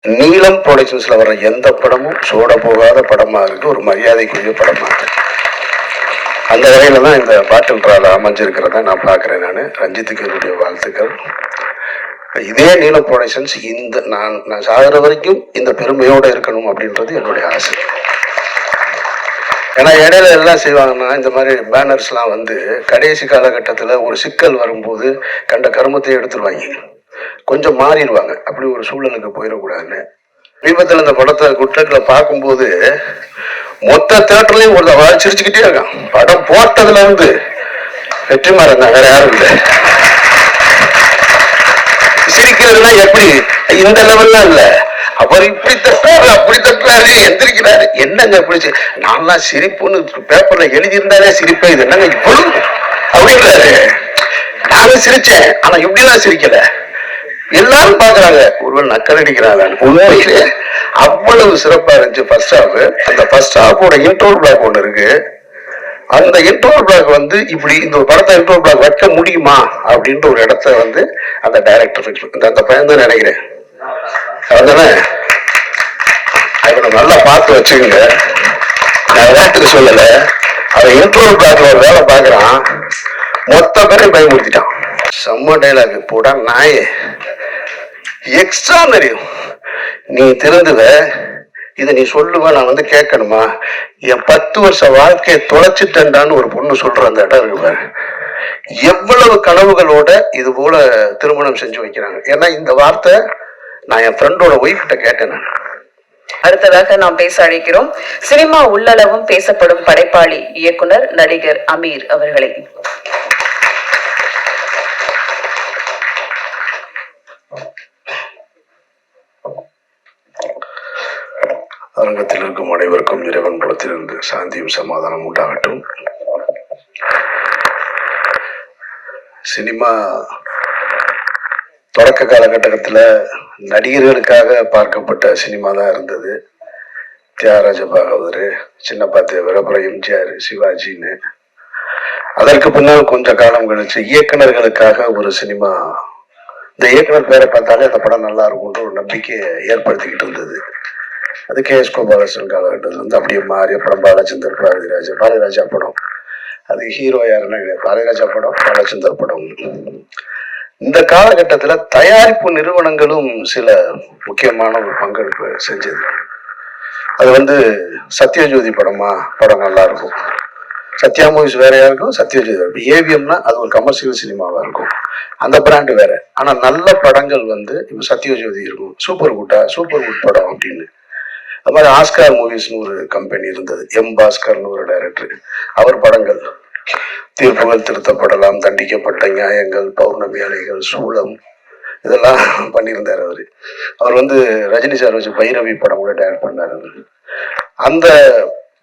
நீலம் ப்ரொடக்ஷன்ஸ்ல வர எந்த படமும் சோட போகாத படமா இருக்கு, ஒரு மரியாதைக்குரிய படமா இருக்கு. அந்த வகையில தான் இந்த பாட்டில் ட்ரால அமைஞ்சிருக்கிறத நான் பார்க்குறேன். நான் ரஞ்சித்துக்கு என்னுடைய வாழ்த்துக்கள். இதே நீலம் ப்ரொடக்ஷன்ஸ் இந்த நான் சாகிற வரைக்கும் இந்த பெருமையோடு இருக்கணும் அப்படின்றது என்னுடைய ஆசை. ஏன்னா இடையில எல்லாம் செய்வாங்கன்னா இந்த மாதிரி பேனர்ஸ்லாம் வந்து கடைசி காலகட்டத்தில் ஒரு சிக்கல் வரும்போது கண்ட கருமத்தை எடுத்துருவாங்க, கொஞ்சம் மாறிடுவாங்க. அப்படி ஒரு சூழலுக்கு போயிடக்கூடாதுன்னு சமீபத்தில் இந்த படத்தை குற்றத்தில் பார்க்கும்போது மொத்த தேட்டர்லையும் ஒரு சிரிச்சுக்கிட்டே இருக்கான். படம் போட்டதுல வந்து வெற்றிமாறன் தான், வேற யாரும் இல்லை. சிரிக்கிறதுனா எப்படி இந்த லெவல்லாம் இல்ல, அவர் இப்படி தட்டுறாரு அப்படி தட்டுறாரு எந்திரிக்கிறாரு, என்னங்க எப்படி நான்லாம் சிரிப்புன்னு பேப்பர்ல எழுதியிருந்தாலே சிரிப்பேன், இது என்னங்க இப்படி அப்படின்றாரு. நானும் சிரிச்சேன், ஆனா இப்படிலாம் சிரிக்கல. எல்லாரும் பாக்குறாங்க, ஒருவேளை நக்கல் அடிக்கிறாங்க. உண்மையிலே அவ்வளவு சிறப்பா இருந்துச்சு ஃபர்ஸ்ட் ஹாஃப். அந்த ஃபர்ஸ்ட் ஹாஃபோட இன்ட்ரோ பிளாக் ஒண்ணு இருக்கு. அந்த இன்ட்ரோ பிளாக் வந்து இப்படி இந்த ஒரு படத்தை இன்ட்ரோ பிளாக் வைக்க முடியுமா அப்படின்ற ஒரு இடத்த வந்து அந்த டைரக்டர் ஃபிக்ஸ் பண்ணி, அந்த பையன் தான் நினைக்கிறேன். அதனால அவனை நல்லா பார்த்து வச்சுக்கோங்க. நான் விளையாட்டுக்கு சொல்லல, அவன் இன்ட்ரோ பிளாக்ல ஒரு வேலை பார்க்கறான், மொத்த பேரையும் பயமுறுத்திட்டான். செம்ம டைலாக் போடா நாயே, எக்ஸ்ட்ரானரி. நீ திறந்துவ, இதை நீ சொல்லுவ, நான் வந்து கேட்கணுமா? என் 10 வருஷ வாழ்க்கையை தொலைச்சிட்டேன்டான்னு ஒரு பொண்ணு சொல்ற அந்த இடம் இருக்கு. எவ்வளவு கனவுகளோட இது போல திருமணம் செஞ்சு வைக்கிறாங்க. ஏன்னா இந்த வார்த்தை நான் என் ஃப்ரெண்டோட ஒய்ஃப் கிட்ட கேட்டேன். நான் அடுத்ததாக நாம் பேச அழைக்கிறோம் சினிமா உள்ளளவும் பேசப்படும் படைப்பாளி இயக்குனர் நடிகர் அமீர் அவர்களை. அரங்கத்தில் இருக்கும் அனைவருக்கும் இறைவன் புறத்திலிருந்து சாந்தியும் சமாதானம் உண்டாகட்டும். சினிமா தொடக்க காலகட்டத்தில் நடிகர்களுக்காக பார்க்கப்பட்ட சினிமா தான் இருந்தது. தியாகராஜ பாகவதர், சின்னப்பா தேவர், அப்புறம் எம்ஜிஆர், சிவாஜின்னு. அதற்கு பின்னால் கொஞ்ச காலம் கழிச்சு இயக்குநர்களுக்காக ஒரு சினிமா, இந்த இயக்குனர் பேரை பார்த்தாலே அந்த படம் நல்லா இருக்கும்ன்ற ஒரு நம்பிக்கையை ஏற்படுத்திக்கிட்டு இருந்தது. அது KS கோபாலகிருஷ்ணன் காலகட்டத்தில் வந்து அப்படியே மாறி அப்புறம் பாலச்சந்தர், பாரதிராஜா படம். அது ஹீரோ யாருன்னா பாரதிராஜா படம், பாலச்சந்தர் படம். இந்த காலகட்டத்தில் தயாரிப்பு நிறுவனங்களும் சில முக்கியமான ஒரு பங்கெடுப்பு செஞ்சது. அது வந்து சத்யஜோதி படம் நல்லா இருக்கும். சத்யா மூவிஸ் வேறையா இருக்கும், சத்யஜோதி. AVMனா அது ஒரு கமர்ஷியல் சினிமாவா இருக்கும், அந்த பிராண்டு வேற. ஆனா நல்ல படங்கள் வந்து இப்போ சத்யஜோதி இருக்கும், சூப்பர் குட் படம் அப்படின்னு. அது மாதிரி ஆஸ்கார் மூவிஸ்னு ஒரு கம்பெனி இருந்தது, பாஸ்கர்னு ஒரு டைரக்டர். அவர் படங்கள் தீர்ப்புகள் திருத்தப்படலாம், தண்டிக்கப்பட்ட நியாயங்கள், பௌர்ணமி அலைகள், சூளம், இதெல்லாம் பண்ணியிருந்தார் அவரு. அவர் வந்து ரஜினி சார் வச்சு பைரவி படம் கூட டைரக்ட் பண்ணார் அவரு. அந்த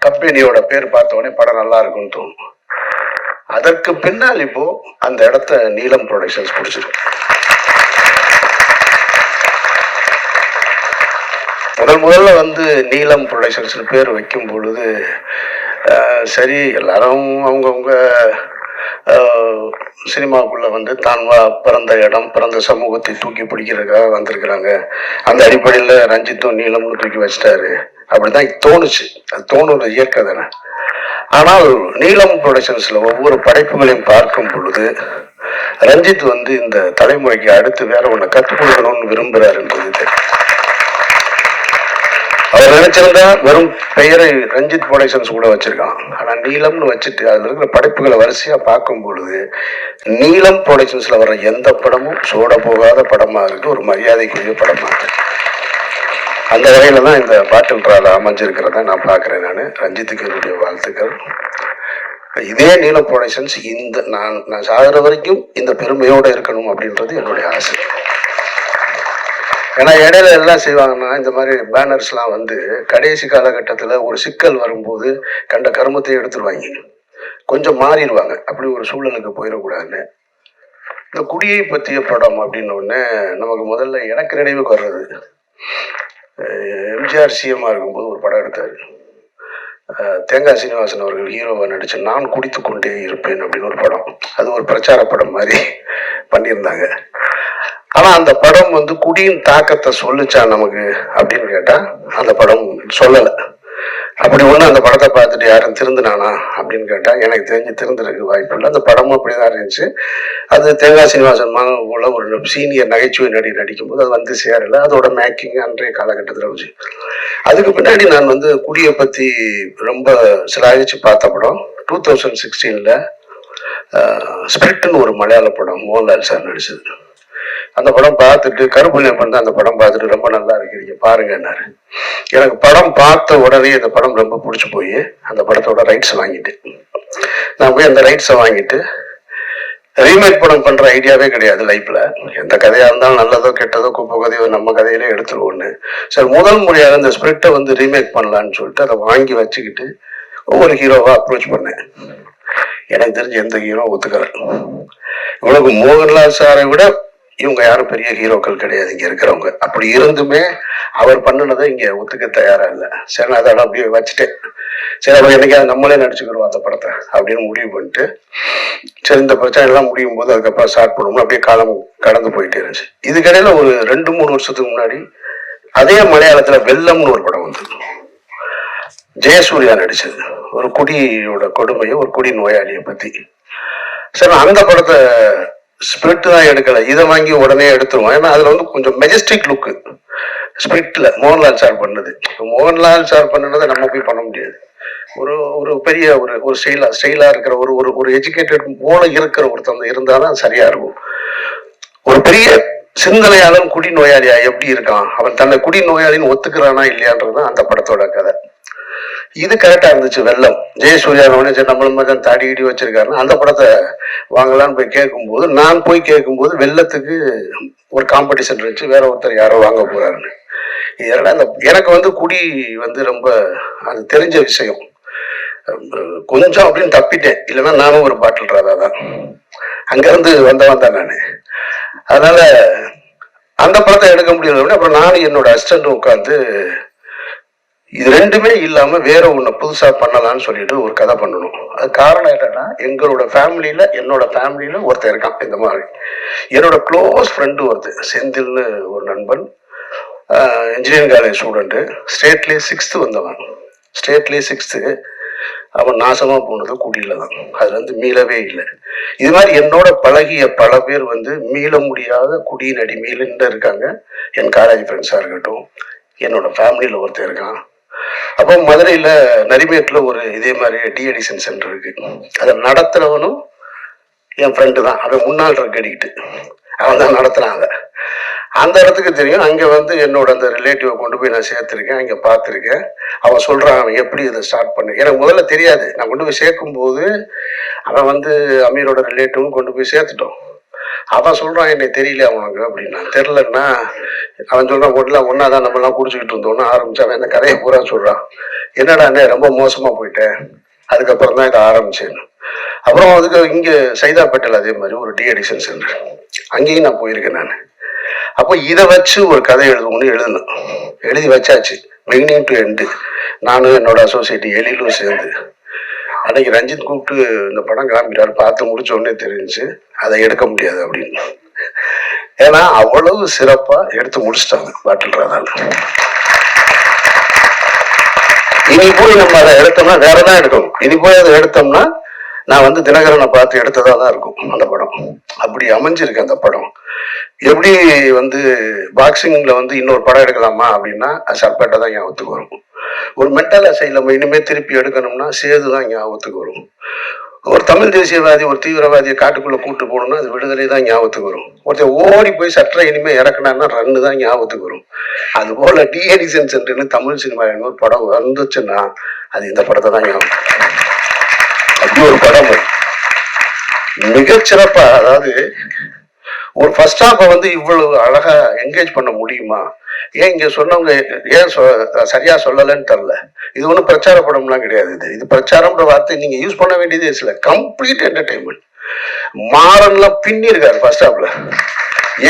கம்பெனியோட பேர் பார்த்த உடனே படம் நல்லா இருக்கும்னு தோணும். அதற்கு பின்னால் இப்போ அந்த இடத்த நீலம் ப்ரொடக்ஷன்ஸ் பிடிச்சிருக்கு. முதல்ல வந்து நீலம் ப்ரொடக்ஷன்ஸ் பேர் வைக்கும் பொழுது சரி, எல்லாரும் அவங்கவுங்க சினிமாவுக்குள்ள வந்து தான் பிறந்த இடம், பிறந்த சமூகத்தை தூக்கி பிடிக்கிறதுக்காக வந்திருக்கிறாங்க. அந்த அடிப்படையில் ரஞ்சித்தும் நீலம்னு தூக்கி வச்சிட்டாரு, அப்படிதான் தோணுச்சு. அது தோணுற இயற்கை தானே. ஆனால் நீலம் ப்ரொடக்ஷன்ஸ்ல ஒவ்வொரு படைப்புகளையும் பார்க்கும் பொழுது ரஞ்சித் வந்து இந்த தலைமுறைக்கு அடுத்து வேற ஒண்ணு கற்றுக் கொடுக்கணும்னு விரும்புறாருன்றது. அவர் நினைச்சிருந்தா வெறும் பெயரை ரஞ்சித் ப்ரொடக்ஷன்ஸ் கூட வச்சிருக்கான். ஆனா நீலம்னு வச்சுட்டு அதுல இருக்கிற படைப்புகளை வரிசையா பார்க்கும் பொழுது நீலம் ப்ரொடக்ஷன்ஸ்ல வர எந்த படமும் சோட போகாத படமா இருக்கு, ஒரு மரியாதைக்குரிய படமா இருக்கு. அந்த வகையில தான் இந்த பாட்டில் ட்ரால அமைஞ்சிருக்கிறத நான் பார்க்குறேன். நான் ரஞ்சித்துக்கு என்னுடைய வாழ்த்துக்கள். இதே நீலம் ப்ரொடக்ஷன்ஸ் இந்த நான் சாகிற வரைக்கும் இந்த பெருமையோடு இருக்கணும் அப்படின்றது என்னுடைய ஆசை. ஏன்னா இடையில எல்லாம் செய்வாங்கன்னா இந்த மாதிரி பேனர்ஸ்லாம் வந்து கடைசி காலகட்டத்தில் ஒரு சிக்கல் வரும்போது கண்ட கருமத்தை எடுத்துருவாங்க, கொஞ்சம் மாறிடுவாங்க. அப்படி ஒரு சூழலுக்கு போயிடக்கூடாதுன்னு இந்த குடியை பற்றிய படம் அப்படின்னு ஒன்று நமக்கு முதல்ல எனக்கு நினைவுக்கு வர்றது, எம்ஜிஆர் CM இருக்கும்போது ஒரு படம் எடுத்தார். தேங்காய் சீனிவாசன் அவர்கள் ஹீரோவை நடிச்சு நான் குடித்து கொண்டே இருப்பேன் அப்படின்னு ஒரு படம். அது ஒரு பிரச்சார படம் மாதிரி பண்ணியிருந்தாங்க. ஆனா அந்த படம் வந்து குடியின் தாக்கத்தை சொல்லுச்சா நமக்கு அப்படின்னு கேட்டா அந்த படம் சொல்லலை. அப்படி ஒண்ணு அந்த படத்தை பார்த்துட்டு யாரும் திருந்தினானா அப்படின்னு கேட்டா எனக்கு தெரிஞ்சு திருந்துறதுக்கு வாய்ப்பு இல்லை. அந்த படமும் அப்படிதான் இருந்துச்சு. அது தேங்காய் சீனிவாசன் போல ஒரு சீனியர் நகைச்சுவை நடிகர் நடிக்கும்போது அது வந்து சேரல. அதோட மேக்கிங் அன்றைய காலகட்டத்தில் வச்சு அதுக்கு பின்னாடி நான் வந்து குடியை பத்தி ரொம்ப சிலாகிச்சு பார்த்த படம் 2016 ஸ்பிரிட்னு ஒரு மலையாள படம், மோகன்லால் சார் நடிச்சது. அந்த படம் பார்த்துட்டு கருப்புலியப்பன் தான் அந்த படம் பார்த்துட்டு ரொம்ப நல்லா இருக்கு நீங்க பாருங்கன்னாரு. எனக்கு படம் பார்த்த உடனே இந்த படம் ரொம்ப பிடிச்சி போய் அந்த படத்தோட ரைட்ஸ் வாங்கிட்டு நான் போய் அந்த ரைட்ஸை வாங்கிட்டு ரீமேக் படம் பண்ற ஐடியாவே கிடையாது லைஃப்ல. எந்த கதையா இருந்தாலும் நல்லதோ கெட்டதோ குப்பை கதையோ நம்ம கதையிலே எடுத்துருவோன்னு சரி முதல் முறையாக இந்த ஸ்பிரிட்டை வந்து ரீமேக் பண்ணலான்னு சொல்லிட்டு அதை வாங்கி வச்சுக்கிட்டு ஒவ்வொரு ஹீரோவா அப்ரோச் பண்ணேன். எனக்கு தெரிஞ்ச எந்த ஹீரோ ஒத்துக்கல. இவனுக்கு மோகன்லால் சாரை விட இவங்க யாரும் பெரிய ஹீரோக்கள் கிடையாது இங்க இருக்கிறவங்க. அப்படி இருந்துமே அவர் பண்ணினதை இங்க ஒத்துக்க தயாரா இல்லை. சரி நான் அதை அப்படியே வச்சுட்டேன். சரி அப்ப என்னைக்காவது நம்மளே நடிச்சுக்கிறோம் அந்த படத்தை அப்படின்னு முடிவு பண்ணிட்டு சரி இந்த பிரச்சனை எல்லாம் முடியும் போது அதுக்கப்புறம் ஸ்டார்ட் பண்ணுவோம். அப்படியே காலம் கடந்து போயிட்டே இருந்துச்சு. இதுக்கிடையில ஒரு 2-3 வருஷத்துக்கு முன்னாடி அதே மலையாளத்துல வெள்ளம்னு ஒரு படம் வந்து ஜெயசூர்யா நடிச்சது. ஒரு குடியோட கொடுமையை, ஒரு குடி நோயாளியை பத்தி. சரி அந்த படத்தை ஸ்பிரிட் தான் எடுக்கல, இதை வாங்கி உடனே எடுத்துருவோம். ஏன்னா அதுல வந்து கொஞ்சம் மெஜஸ்டிக் லுக்கு ஸ்பிரிட்ல மோகன்லால் சார் பண்ணது. மோகன்லால் சார் பண்ணதை நம்ம போய் பண்ண முடியாது. ஒரு ஒரு பெரிய ஒரு ஸ்டைலா இருக்கிற ஒரு எஜுகேட்டட் போல இருக்கிற ஒருத்தவங்க இருந்தாலும் சரியா இருக்கும். ஒரு பெரிய சிந்தனையாளன் குடி நோயாளியா எப்படி இருக்கான், அவன் தன்னை குடி நோயாளின்னு ஒத்துக்கிறானா இல்லையான்றதுதான் அந்த படத்தோட கதை. இது கரெக்டா இருந்துச்சு. வெள்ளம் ஜெயசூர்யா நம்மளும் மாதிரி தாடி இடி வச்சிருக்காருன்னு அந்த படத்தை வாங்கலான்னு போய் கேட்கும்போது நான் போய் கேட்கும்போது வெள்ளத்துக்கு ஒரு காம்படிஷன் இருந்துச்சு, வேற ஒருத்தர் யாரோ வாங்க போறாருன்னு. இதெல்லாம் எனக்கு வந்து குடி வந்து ரொம்ப அது தெரிஞ்ச விஷயம். கொஞ்சம் அப்படின்னு தப்பிட்டேன், இல்லைன்னா நானும் ஒரு பாட்டில் ராதா தான், அங்க இருந்து வந்தவன் தான் நானு. அதனால அந்த படத்தை எடுக்க முடியல. அப்புறம் நானும் என்னோட அசிஸ்டன்ட் உட்காந்து இது ரெண்டுமே இல்லாம வேற ஒண்ணு புதுசா பண்ணலாம்னு சொல்லிட்டு ஒரு கதை பண்ணணும். அது காரணம் என்னன்னா எங்களோட ஃபேமிலியில என்னோட ஃபேமிலியில ஒருத்தர் இருக்கான் இந்த மாதிரி. என்னோட க்ளோஸ் ஃப்ரெண்டு ஒருத்தர் செந்தில்னு ஒரு நண்பன், இன்ஜினியரிங் காலேஜ் ஸ்டூடெண்ட், ஸ்டேட்லேயே 6th வந்தவன். ஸ்டேட்லேயே 6th. அவன் நாசமா போனது குடியில தான். அதுல இருந்து மீளவே இல்லை. இது மாதிரி என்னோட பழகிய பல பேர் வந்து மீள முடியாத குடியின் அடிமையில இருக்காங்க. என் காலேஜ் ஃப்ரெண்ட்ஸா இருக்கட்டும், என்னோட ஃபேமிலியில ஒருத்தர் இருக்கான். அப்போ மதுரையில நரிமேட்ல ஒரு இதே மாதிரி டிஎடிஷன் சென்டர் இருக்கு. அதை நடத்துறவனும் என் ஃப்ரெண்டு தான். அவன் முன்னாள் ட்ரக் அடிக்ட், அவன் தான் நடத்துனாங்க. அந்த இடத்துக்கு தெரியும். அங்க வந்து என்னோட அந்த ரிலேட்டிவை கொண்டு போய் நான் சேர்த்திருக்கேன், அங்க பார்த்துருக்கேன். அவன் சொல்றான் அவன் எப்படி இதை ஸ்டார்ட் பண்ணு. எனக்கு முதல்ல தெரியாது. நான் கொண்டு போய் சேர்க்கும் போது அவன் வந்து அமீரோட ரிலேட்டிவ்னு கொண்டு போய் சேர்த்துட்டோம். அவன் சொல்றான் என்னை தெரியல அவனுக்கு அப்படின்னா. தெரிலன்னா அவன் சொல்றான் ஒன்னாதான் நம்ம எல்லாம் குடிச்சுக்கிட்டு இருந்தோம்னு ஆரம்பிச்சு அவன் இந்த கதையை பூரா சொல்றான். என்னடா ரொம்ப மோசமா போயிட்டேன், அதுக்கப்புறம் தான் இதை ஆரம்பிச்சேன்னு. அப்புறம் அதுக்கு இங்க சைதாப்பேட்டையில் அதே மாதிரி ஒரு டிஎடிஷன் சென்டர், அங்கேயும் நான் போயிருக்கேன் நான். அப்போ இதை வச்சு ஒரு கதை எழுதணும். எழுதி வச்சாச்சு, பிகினிங் டு எண்டு. நானும் என்னோட அசோசியேட் எழிலும் சேர்ந்து அன்னைக்கு ரஞ்சித் கூப்பிட்டு இந்த படம் காமிக்கிறாரு. பார்த்து முடிச்ச உடனே தெரிஞ்சு அதை எடுக்க முடியாது அப்படின்னு. ஏன்னா அவ்வளவு சிறப்பா எடுத்து முடிச்சிட்டாங்க பாட்டில் ராதால. இனி போய் நம்ம அதை எடுத்தோம்னா வேறதான் எடுக்கணும். இனி போய் அதை எடுத்தோம்னா நான் வந்து தினகரனை பார்த்து எடுத்ததா தான் இருக்கும் அந்த படம். அப்படி அமைஞ்சிருக்கு அந்த படம். எப்படி வந்து பாக்ஸிங்ல வந்து இன்னொரு படம் எடுக்கலாமா அப்படின்னா சர்பேட்டை தான் ஞாபகத்துக்கு வரும். ஒரு மென்டல் அசைலம் இனிமே திருப்பி எடுக்கணும்னா சேது தான் ஞாபகத்துக்கு வரும். ஒரு தமிழ் தேசியவாதி ஒரு தீவிரவாதியை காட்டுக்குள்ள கூட்டு போகணும்னா அது விடுதலை தான் ஞாபகத்துக்கு வரும். ஒருத்தர் ஓடி போய் சற்றை இனிமே இறக்குனான்னா ரன்னு தான் ஞாபகத்துக்கு வரும். அது போல டிஎடிஷன் சென்டர்னு தமிழ் சினிமா ஒரு படம் வந்துச்சுன்னா அது இந்த படத்தை தான் ஞாபகம். அப்படி ஒரு படம் மிகச்சிறப்பா, அதாவது ஒரு ஃபர்ஸ்ட் ஹாஃபை வந்து இவ்வளவு அழகா என்கேஜ் பண்ண முடியுமா? ஏன் இங்க சொன்னவங்க ஏன் சரியா சொல்லலன்னு தெரியல. இது ஒன்றும் பிரச்சார படம்லாம் கிடையாது. இது பிரச்சாரம்ன்ற வார்த்தை நீங்க யூஸ் பண்ண வேண்டியதே இல்லை. Complete entertainment. மாறன்லாம் பின்னி இருக்காரு ஃபர்ஸ்ட் ஹாஃப்ல,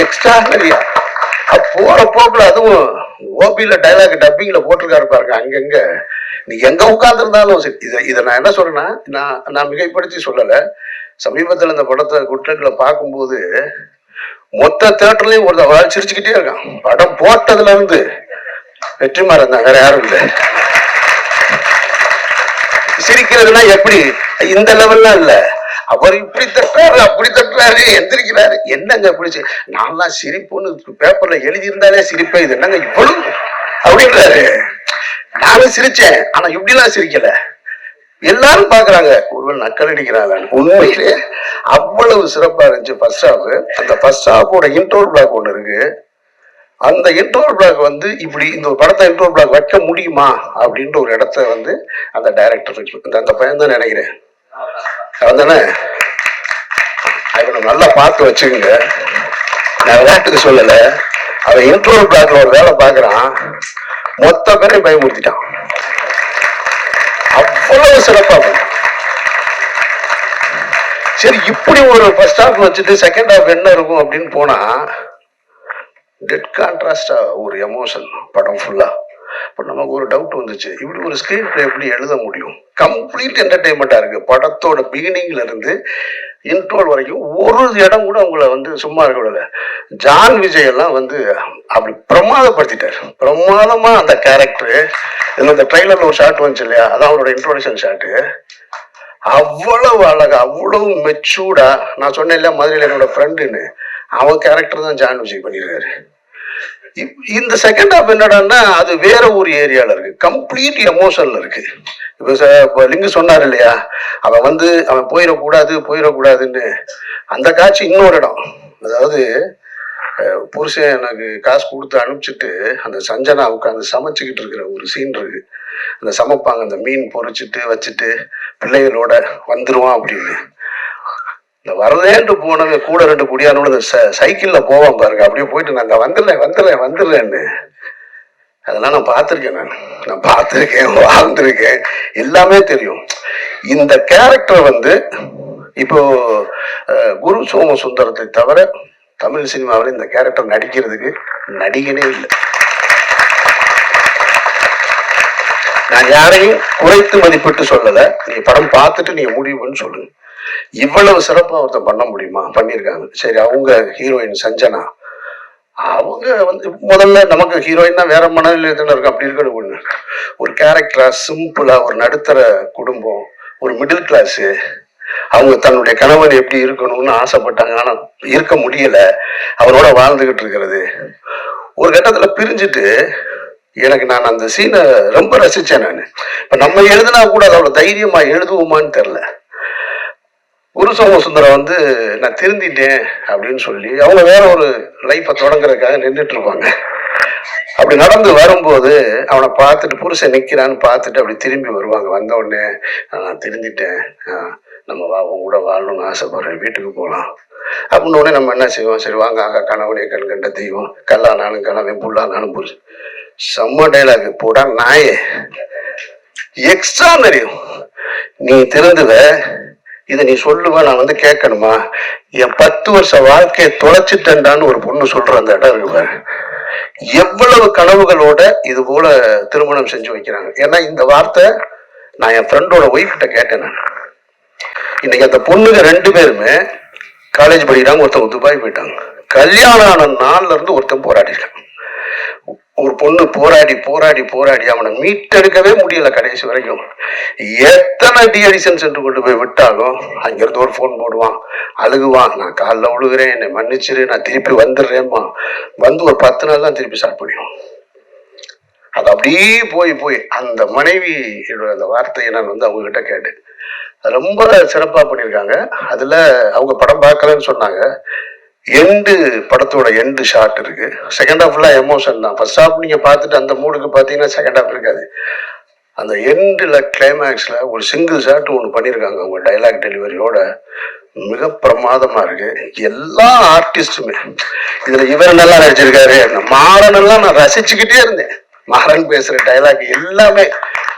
எக்ஸ்ட்ரானரியா. போற போக்குல அதுவும் ஓபியில டைலாக் டப்பிங்ல போட்டிருக்காரு பாருங்க. அங்கங்க நீ எங்க உட்கார்ந்து இருந்தாலும் சரி. இதை நான் என்ன சொல்றேன்னா, நான் மிகைப்படுத்தி சொல்லல. சமீபத்தில் இந்த படத்தை குற்றங்களை பார்க்கும்போது மொத்த தேட்டர்லயும் ஒரு ஆள் சிரிச்சுக்கிட்டே இருக்கான். படம் போட்டதுல இருந்து வெற்றிமாறன் தான், வேற யாரும் இல்லை. சிரிக்கிறதுனா எப்படி, இந்த லெவல்லாம் இல்ல. அவர் இப்படி தட்டுறாரு, அப்படி தட்டுறாரு, எந்திரிக்கிறாரு. என்னங்க பிடிச்சி நான்லாம் சிரிப்புன்னு பேப்பர்ல எழுதி இருந்தாலே சிரிப்பேன், இது என்னங்க இவ்வளவு அப்படின்றாரு. நானும் சிரிச்சேன், ஆனா இப்படிலாம் சிரிக்கல. எல்லாரும் பாக்குறாங்க, ஒருவன் நக்கல் அடிக்கிறாங்க. உண்மையிலே அவ்வளவு சிறப்பா இருந்துச்சு ஃபர்ஸ்ட் ஹாஃப். அந்த ஃபர்ஸ்ட் ஹாஃபோட இன்ட்ரோல் பிளாக் ஒண்ணு இருக்கு. அந்த இன்ட்ரோல் பிளாக் வந்து இப்படி இந்த படத்தை இன்ட்ரோல் பிளாக் வைக்க முடியுமா அப்படின்ற ஒரு இடத்த வந்து அந்த டைரக்டர் அந்த பையன் தான் நினைக்கிறேன், அவன் தானே. அவனை நல்லா பார்த்து வச்சுக்கோங்க, நான் விளையாட்டுக்கு சொல்லல. அவன் இன்ட்ரோல் பிளாக்ல ஒரு வேலை பார்க்கறான், மொத்த பேரையும் பயமுறுத்திட்டான். அவ்வளவு சிறப்பா. சரி, இப்படி ஒரு ஃபர்ஸ்ட் ஹாஃப் வச்சுட்டு செகண்ட் ஹாஃப் என்ன இருக்கும் அப்படின்னு போனா டெட் கான்ட்ராஸ்டா ஒரு எமோஷன் படம் ஃபுல்லா. இப்போ நமக்கு ஒரு டவுட் வந்துச்சு, இப்படி ஒரு ஸ்கிரீன் பிளே எப்படி எழுத முடியும்? கம்ப்ளீட் என்டர்டைன்மெண்டா இருக்கு படத்தோட பிகினிங்ல இருந்து இன்ட்ரோல் வரைக்கும். ஒரு இடம் கூட அவங்கள வந்து சும்மா இருக்க விடல. ஜான் விஜய் எல்லாம் வந்து அப்படி பிரமாதப்படுத்திட்டார். பிரமாதமா அந்த கேரக்டர். இந்த ட்ரெய்லர்ல ஒரு ஷாட் வந்துச்சு இல்லையா, அதான் அவரோட இன்ட்ரோடக்ஷன் ஷாட்டு. அவ்வளவு அழகா, அவ்வளவு மெச்சூர்டா. நான் சொன்னேன் இல்லையா மதுரையில் என்னோட ஃப்ரெண்டுன்னு, அவன் கேரக்டர் தான் ஜான் விஜய் பண்ணிருக்காரு. இந்த செகண்ட் ஹாஃப் என்னடான்னா அது வேற ஒரு ஏரியால இருக்கு, கம்ப்ளீட் எமோஷன்ல இருக்கு. இப்ப லிங்கு சொன்னார் இல்லையா, அவன் போயிடக்கூடாதுன்னு. அந்த காட்சி இன்னொரு இடம். அதாவது புருஷன் எனக்கு காசு கொடுத்து அனுப்பிச்சிட்டு அந்த சஞ்சனா உட்காந்து சமைச்சுக்கிட்டு இருக்கிற ஒரு சீன் இருக்கு. அந்த சமைப்பாங்க, அந்த மீன் பொறிச்சிட்டு வச்சுட்டு பிள்ளைகளோட வந்துருவான் அப்படின்னு. இந்த வரலேன்ட்டு போனவங்க கூட 2 குடியானோட சைக்கிள்ல போவான் பாருங்க, அப்படியே போயிட்டு நான் வந்துடுறேன்னு. அதெல்லாம் நான் பார்த்துருக்கேன், நான் பார்த்துருக்கேன், வாழ்ந்துருக்கேன், எல்லாமே தெரியும். இந்த கேரக்டர் வந்து இப்போ குரு சோமசுந்தரத்தை தவிர தமிழ் சினிமாவில் இந்த கேரக்டர் நடிக்கிறதுக்கு நடிகனே இல்லை. நான் யாரையும் குறைத்து மதிப்பிட்டு சொல்லல, நீ படம் பார்த்துட்டு நீங்க முடிவுன்னு சொல்லுங்க. இவ்வளவு சிறப்பா ஒருத்தர் பண்ண முடியுமா? பண்ணியிருக்காங்க. சரி, அவங்க ஹீரோயின் சஞ்சனா, அவங்க வந்து முதல்ல நமக்கு ஹீரோயின் தான் வேற மனநிலையத்துல இருக்கு, அப்படி இருக்கணும். ஒண்ணு ஒரு கேரக்டரா சிம்பிளா ஒரு நடுத்தர குடும்பம், ஒரு மிடில் கிளாஸ், அவங்க தன்னுடைய கணவன் எப்படி இருக்கணும்னு ஆசைப்பட்டாங்க, ஆனா இருக்க முடியல, அவரோட வாழ்ந்துகிட்டு இருக்கிறது. ஒரு கட்டத்துல பிரிஞ்சுட்டு நான் அந்த சீனை ரொம்ப ரசிச்சேன். நான் இப்ப நம்ம எழுதினா கூட அதோட தைரியமா எழுதுவோமான்னு தெரியல. குரு சோமசுந்தரம் வந்து நான் திருந்திட்டேன் அப்படின்னு சொல்லி அவங்க வேற ஒரு லைஃபை தொடங்குறதுக்காக நின்றுட்டு இருப்பாங்க. அப்படி நடந்து வரும்போது அவனை பார்த்துட்டு, புருஷன் நிக்கிறான்னு பார்த்துட்டு அப்படி திரும்பி வருவாங்க. வந்த உடனே நான் திருந்திட்டேன், நம்ம உன் கூட வாழணும்னு ஆசைப்படுறேன், வீட்டுக்கு போகலாம் அப்படின்னு உடனே நம்ம என்ன செய்வோம், சரி வாங்க ஆகா கணவனே கண் கண்ட தெய்வம், கல்லானாலும் கணவன் புல்லானாலும் புருஷன். செம்ம டைலாக் போடா நாயே, எக்ஸ்ட்ரானரி. நீ திருந்துவ, இதை நீ சொல்லுவ, நான் வந்து கேட்கணுமா? என் 10 வருஷ வாழ்க்கையை தொலைச்சிட்டேன்டான்னு ஒரு பொண்ணு சொல்ற அந்த இடம் இருக்கு பாரு. எவ்வளவு கனவுகளோட இது போல திருமணம் செஞ்சு வைக்கிறாங்க. ஏன்னா இந்த வார்த்தை நான் என் ஃப்ரெண்டோட ஒய்ஃப்கிட்ட கேட்டேன். நான் இன்னைக்கு அந்த பொண்ணுங்க 2 பேருமே காலேஜ் படிக்கிறாங்க, ஒருத்தவங்க துபாய் போயிட்டாங்க. கல்யாணம் ஆன நாள்ல இருந்து ஒருத்தன் போராடி இருக்கான். ஒரு பொண்ணு போராடி அவனை மீட்டெடுக்கவே முடியல கடைசி வரைக்கும். எத்தனை டிஎடிஷன் சென்டர் கொண்டு போய் விட்டாலும் அங்கிருந்து ஒரு போன் போடுவான், அழுகுவான், நான் காலில் விழுகிறேன், என்னை மன்னிச்சிரு, நான் திருப்பி வந்துடுறேன்மா. வந்து ஒரு 10 நாள் தான் திருப்பி ஸ்டார்ட் பண்ணிடுவான். அது அப்படியே போய் அந்த மனைவி அந்த வார்த்தையை நான் வந்து அவங்க கிட்ட கேட்டேன். ரொம்ப சிறப்பா பண்ணியிருக்காங்க. அதுல அவங்க படம் பார்க்கலன்னு சொன்னாங்க. எண்டு படத்தோட எண்டு ஷாட் இருக்கு. செகண்ட் ஹாஃப்ல எமோஷன் தான். ஃபர்ஸ்ட் ஹாஃப் நீங்க பார்த்துட்டு அந்த மூடுக்கு பார்த்தீங்கன்னா செகண்ட் ஹாஃப் இருக்காது. அந்த எண்டுல கிளைமேக்ஸ்ல ஒரு சிங்கிள் ஷாட் ஒன்று பண்ணியிருக்காங்க அவங்க டைலாக் டெலிவரியோட, மிக பிரமாதமா இருக்கு. எல்லா ஆர்டிஸ்டுமே இதுல இவர் நல்லா நடிச்சிருக்காரு. மாறன் எல்லாம் நான் ரசிச்சுக்கிட்டே இருந்தேன். மாறன் பேசுற டைலாக் எல்லாமே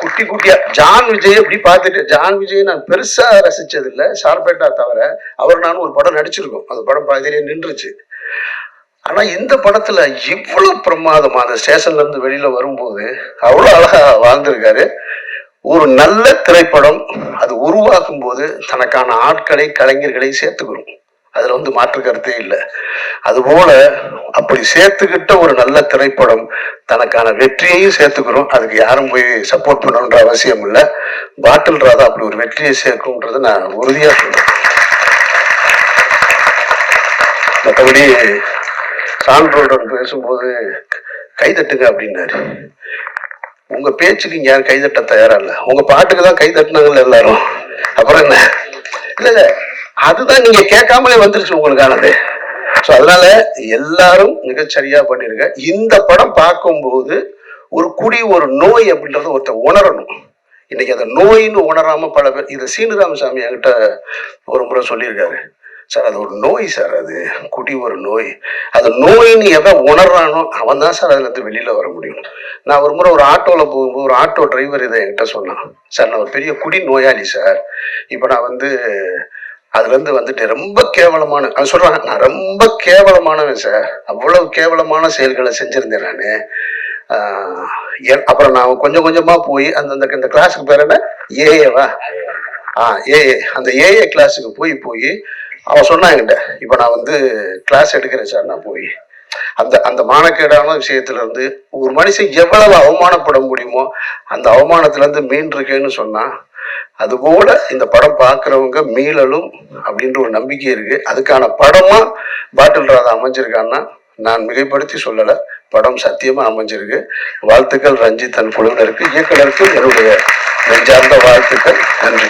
குட்டி குட்டியா. ஜான் விஜய் எப்படி பார்த்துட்டு, ஜான் விஜய் நான் பெருசா ரசிச்சது இல்லை, ஷார்பேட்டா தவிர. அவர் நானும் ஒரு படம் நடிச்சிருக்கோம், அந்த படம் பாதியிலே நின்றுச்சு. ஆனா இந்த படத்துல இவ்வளவு பிரமாதமா அந்த ஸ்டேஷன்ல இருந்து வெளியில வரும்போது அவ்வளவு அழகா வாழ்ந்திருக்காரு. ஒரு நல்ல திரைப்படம் அது உருவாக்கும் போது தனக்கான ஆட்களை, கலைஞர்களை சேர்த்துக்கிறோம். அதுல வந்து மாற்று கருத்தே இல்லை. அதுபோல அப்படி சேர்த்துக்கிட்ட ஒரு நல்ல திரைப்படம் தனக்கான வெற்றியையும் சேர்த்துக்கிறோம். அதுக்கு யாரும் போய் சப்போர்ட் பண்ணணுன்ற அவசியம் இல்லை. பாட்டில் ராதா அப்படி ஒரு வெற்றியை சேர்க்கும்ன்றது நான் உறுதியா சொல்றேன். மற்றபடி சான்றோடன் பேசும்போது கைதட்டுங்க அப்படின்னாரு. உங்க பேச்சுக்கு இங்க யாரும் கைதட்ட தயாரா இல்ல. உங்க பாட்டுக்கு தான் கைதட்டினாங்கல்ல எல்லாரும். அப்புறம் என்ன? இல்ல இல்ல, அதுதான் நீங்க கேட்காமலே வந்துருச்சு உங்களுக்கானது. சோ அதனால எல்லாரும் மிகச்சரியா பண்ணிருங்க. இந்த படம் பார்க்கும்போது ஒரு குடி ஒரு நோய் அப்படின்றத ஒருத்தர் உணரணும். இன்னைக்கு அந்த நோயின்னு உணராம பல பேர், இது சீனு ராமசாமி என்கிட்ட ஒரு முறை சொல்லியிருக்காரு. சார் அது ஒரு நோய் சார், அது குடி ஒரு நோய். அது நோயின்னு எவன் உணர்றானோ அவன் தான் சார் அதுல இருந்து வெளியில வர முடியும். நான் ஒரு முறை ஒரு ஆட்டோல போகும்போது ஒரு ஆட்டோ டிரைவர் இதை என்கிட்ட சொன்னான். சார் நான் ஒரு பெரிய குடி நோயாளி சார். இப்ப நான் வந்து அதுல இருந்து வந்துட்டு ரொம்ப கேவலமான, அது சொல்றாங்க, நான் ரொம்ப கேவலமானவன் சார், அவ்வளவு கேவலமான செயல்களை செஞ்சிருந்தேன் நானு. அப்புறம் நான் கொஞ்சம் கொஞ்சமா போய் அந்த கிளாஸுக்கு பேர் என்ன, ஏஏவா, ஏஏ, அந்த ஏஏ கிளாஸுக்கு போய் அவன் சொன்னான் என்கிட்ட, இப்ப நான் வந்து கிளாஸ் எடுக்கிறேன் சார். நான் போய் அந்த அந்த மானக்கேடான விஷயத்துல இருந்து ஒரு மனுஷன் எவ்வளவு அவமானப்பட முடியுமோ அந்த அவமானத்துல இருந்து மீண்டிருக்கேன்னு சொன்னா, அதுபோல இந்த படம் பார்க்கறவங்க மீளலும் அப்படின்ற ஒரு நம்பிக்கை இருக்கு. அதுக்கான படமா பாட்டில் ராதா அமைஞ்சிருக்கான்னா நான் மிகைப்படுத்தி சொல்லல, படம் சத்தியமா அமைஞ்சிருக்கு. வாழ்த்துக்கள் ரஞ்சித் தன் குழுவினருக்கு, இயக்குனருக்கு என்னுடைய நெஞ்சார்ந்த வாழ்த்துக்கள். நன்றி.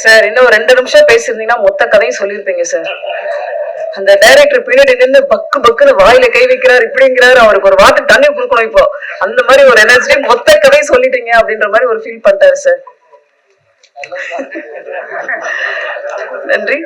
சார் இன்னும் 2 நிமிஷம் பேசியிருந்தீங்கன்னா மொத்த கதையும் சொல்லியிருப்பீங்க சார். அந்த டைரக்டர் பின்னாடி நின்று பக்கு பக்குன்னு வாயில கை வைக்கிறார், இப்படிங்கிறாரு, அவருக்கு ஒரு வாட்டர் தண்ணி கொடுக்கணும். இப்போ அந்த மாதிரி ஒரு எனர்ஜி மொத்த கதையும் சொல்லிட்டீங்க அப்படின்ற மாதிரி ஒரு ஃபீல் பண்ணிட்டாரு சார். நன்றி.